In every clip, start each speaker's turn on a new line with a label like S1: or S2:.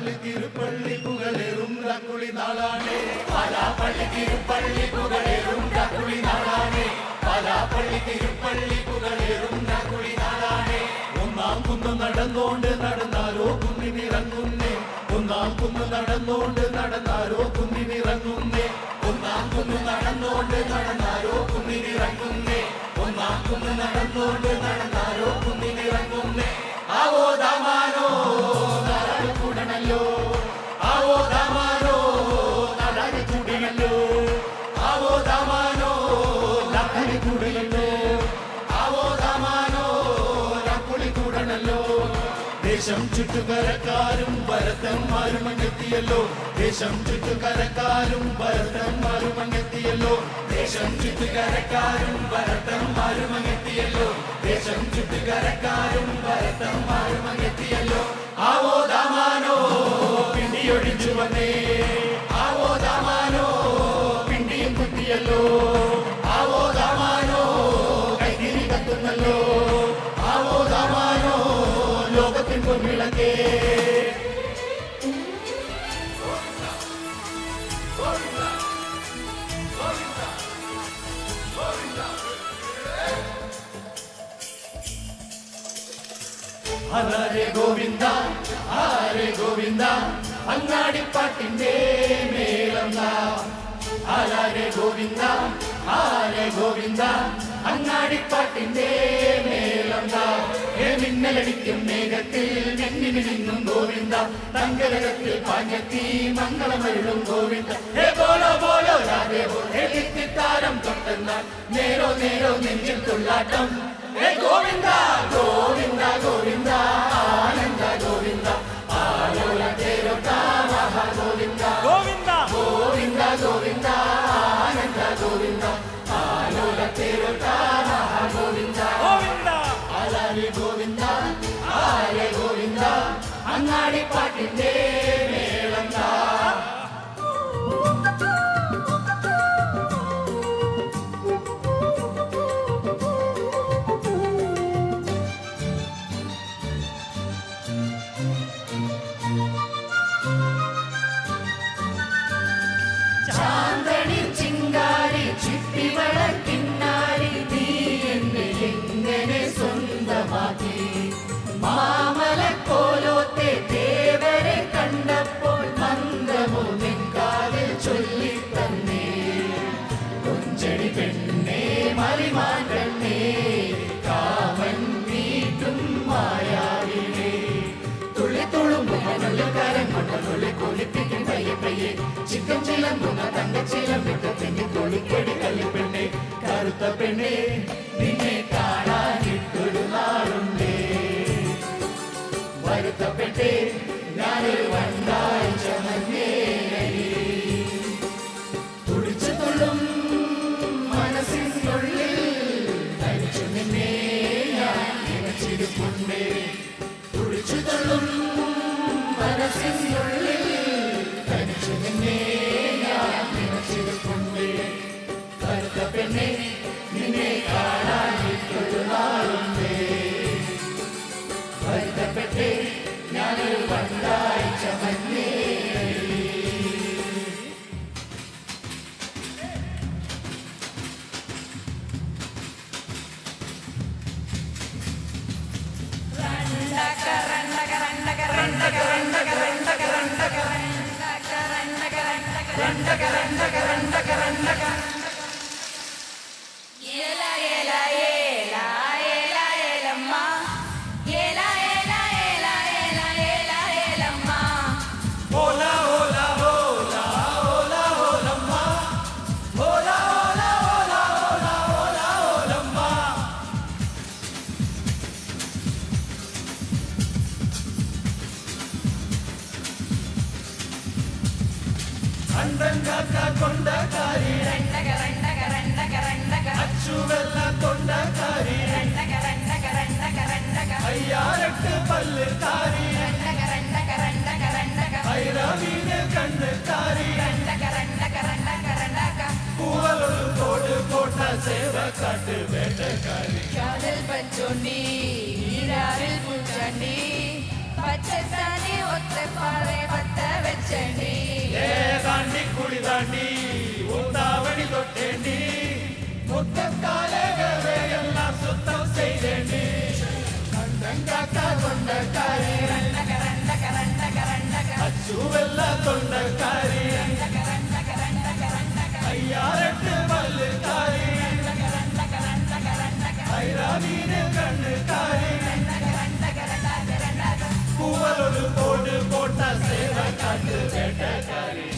S1: പള്ളി തിരുപ്പള്ളി പുകളേറും കുളി നാളാണേ പാലാപ്പള്ളി തിരുപ്പള്ളി പുകളേറും കുളി നാളാണേ പാലാപ്പള്ളി തിരുപ്പള്ളി പുകളേറും കുളി നാളാണേ ഒന്നാം കുന്ന് നടന്നോണ്ട് നടന്നാരോ കുന്നിനിറങ്ങുന്നേ ഒന്നാം കുന്ന് നടന്നോണ്ട് നടന്നാരോ കുന്നിനിറങ്ങുന്നേ ഒന്നാം കുന്ന് നടന്നോണ്ട് നടന്നാരോ കുന്നിനിറങ്ങുന്നേ ഒന്നാം കുന്ന് നടന്നോണ്ട് നടന്നാരോ കുന്നിനിറങ്ങുന്നേ ആവോ ദാമാനോ നാടാട് കൂടണല്ലോ ആവോ ദാമാനോ നാടാട് കൂടിയല്ലോ ആവോ ദാമാനോ ലഹരി കൂടയല്ലോ ആവോ ദാമാനോ ലക്കുളി കൂടണല്ലോ ദേശം ചുറ്റുകരക്കാരും ഭരതന്മാരും അങ്ങെത്തിയല്ലോ ദേശം ചുറ്റുകരക്കാരും ഭരതന്മാരും അങ്ങെത്തിയല്ലോ ദേശം ചുറ്റുകരക്കാരും ഭരതന്മാരും അങ്ങെത്തിയല്ലോ ദേശം ചുറ്റുകരക്കാരും ഭരതന്മാരും അങ്ങെത്തിയല്ലോ ആവോ ദാമാനോ പിണ്ടിയൊഴിച്ചു വന്നേ ആവോ ദാമാനോ പിണ്ടിയും കുത്തിയല്ലോ ആവോ ദാമാനോ കൈതിരി കത്തുന്നല്ലോ ആവോ ദാമാനോ ലോകത്തിൻ പൊൻവിളക്കേ ഹരേ ഗോവിന്ദ ഹരേ ഗോവിന്ദ അങ്ങാടിപ്പാട്ടിന്റെ മേളം ഹരേ ഗോവിന്ദ ഹരേ ഗോവിന്ദ അങ്ങാടിപ്പാട്ടിന്റെ മേളം മിന്നലടിക്കും മേഘത്തിൽ മിന്നിമിന്നും ഗോവിന്ദ തങ്കരത്തിൽ പാഞ്ഞെത്തി മംഗളമരുളും ഗോവിന്ദ ഹേ ബോലോ ബോലോ രാധേ ബോ ഹേ തിത്താരം തൊട്ടെന്നാൽ നേരോ നേരോ നെഞ്ചിൽ തുള്ളാട്ടം ഹേ ഗോവിന്ദ ഗോവിന്ദ ഗോവിന്ദ ആനന്ദ ഗോവിന്ദ ആലോല തേരോട്ട മഹാ ഗോവിന്ദ ഗോവിന്ദ ഗോവിന്ദ ഗോവിന്ദ ആനന്ദ ഗോവിന്ദ ആലോല തേരോട്ട മഹാ ഗോവിന്ദ ഗോവിന്ദ ആലാലി ഗോവിന്ദ ആലേ ഗോവിന്ദ അങ്ങാടിപ്പാട്ടിന്റെ മേളം ചാന്തണി ചിങ്കാരി ചിപ്പിവള കിന്നാരി നീ എന്നെ എങ്ങനെ സ്വന്തമാക്കി മാമലക്കോലോത്തെ ദേവരെ കണ്ടപ്പോൾ മന്ദമോ നിൻകാതിൽ ചൊല്ലിത്തന്നേ കൊഞ്ചടി പെണ്ണേ മറിമാൻ പെണ്ണേ കാമൻ വീട്ടും മായാവിനെ തുള്ളി തുളുമ്പുള്ള കരം കൊണ്ടുള്ളി കൊളിപ്പിക്കും പയ്യെ പയ്യെ ചിക്കൻ ചിലമ്പുന്ന തങ്കച്ചിലമ്പിട്ട തെന്നി തൊളിക്കടി കല്ലിപ്പെണ്ണേ കറുത്ത പെണ്ണേ നിന്നെ കാണാനിട്ടൊരു നാളുണ്ടേ വരുത്തപ്പെട്ടേ ഞാനൊരു വണ്ടായി ചമഞ്ഞേ തുടിച്ചു തുള്ളും മനസ്സിനുള്ളിൽ തനിച്ചു നിന്നെ ഞാൻ നിനച്ചിരിപ്പുണ്ടേ തുടിച്ചു തുള്ളും മനസ്സിനുള്ളിൽ തനിച്ചു നിന്നെ ഞാൻ നിനച്ചിരിപ്പുണ്ടേ കറുത്ത പെണ്ണേ നിന്നെ കാണാനിട്ടൊരു നാളുണ്ടേ വരുത്തപ്പെട്ടേ ഞാനൊരു വണ്ടായി ചമഞ്ഞേ കൊണ്ടകാരി അച്ചുവെല്ല കൊണ്ടകാരി അയ്യാരട്ട് പല്ലുകാരി ഐരാവീനെ കണ്ടുകാരി പൂവലൊരു തോട് കോട്ട സേവക്കാട്ട് വേട്ടക്കാരി
S2: കാതൽ പച്ചോണ്ടി ഈരാവിൽ പൂച്ചാണ്ടി പച്ചത്താനി ഒറ്റപ്പാറ അച്ഛനെ
S1: താണ്ടി കുളി താണ്ടി ഒത്താവണി തൊട്ടേണ്ടി മുറ്റക്കാലെല്ലാം സുത്തം ചെയ്തേണ്ടി കണ്ടങ്കാക്ക കൊണ്ടക്കാരി അച്ചുവെല്ല തൊണ്ടക്കാരി അയ്യാറെട്ട് പല്ലുകാരി ഐരാവീന് കണ്ണുകാരി പൂവലൊരു കോട് കോട്ട സേവ കാട്ട് വേട്ടക്കാരി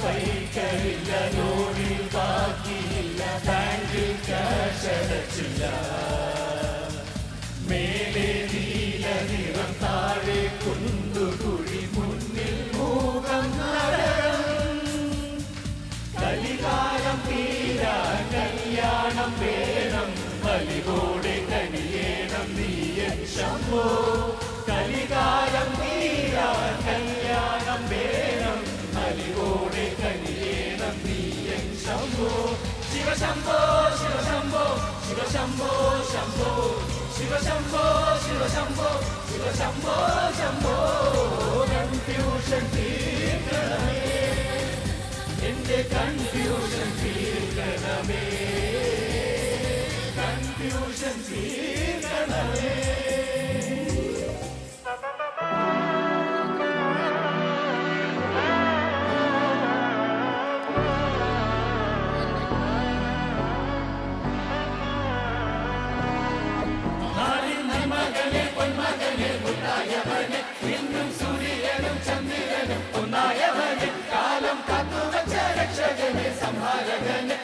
S1: കൈക്കരില്ല ലോണിൽ ബാക്കിയില്ല ബാങ്കിൽ കാശടച്ചില്ല മേലെ നീല നിറം താഴെ കുണ്ടുകുഴി മുന്നിൽ മൂകം നരകം കലികാലം തീരാ കല്യാണം വേണം ബലികോടെ കനിയേണം നീയൻ ശംഭോ കലികാലം തീരാ കല്യാണം വേണം ബലികോടെ കനിയേണം നീയൻ ശംഭോ ശിവശംഭോ ശിവശംഭോ ശിവശംഭോ ശംഭോ ശിവശംഭോ ശിവശംഭോ ശിവശംഭോ ശംഭോ കൺഫ്യൂഷൻ തീർക്കണമേ എന്റെ കൺഫ്യൂഷൻ തീർക്കണമേ കൺഫ്യൂഷൻ തീർക്കണമേ ഇന്നും സൂര്യനും ചന്ദ്രനും ഒന്നായവനെ കാലം കാത്തുവച്ച രക്ഷകനെ സംഹാരകനെ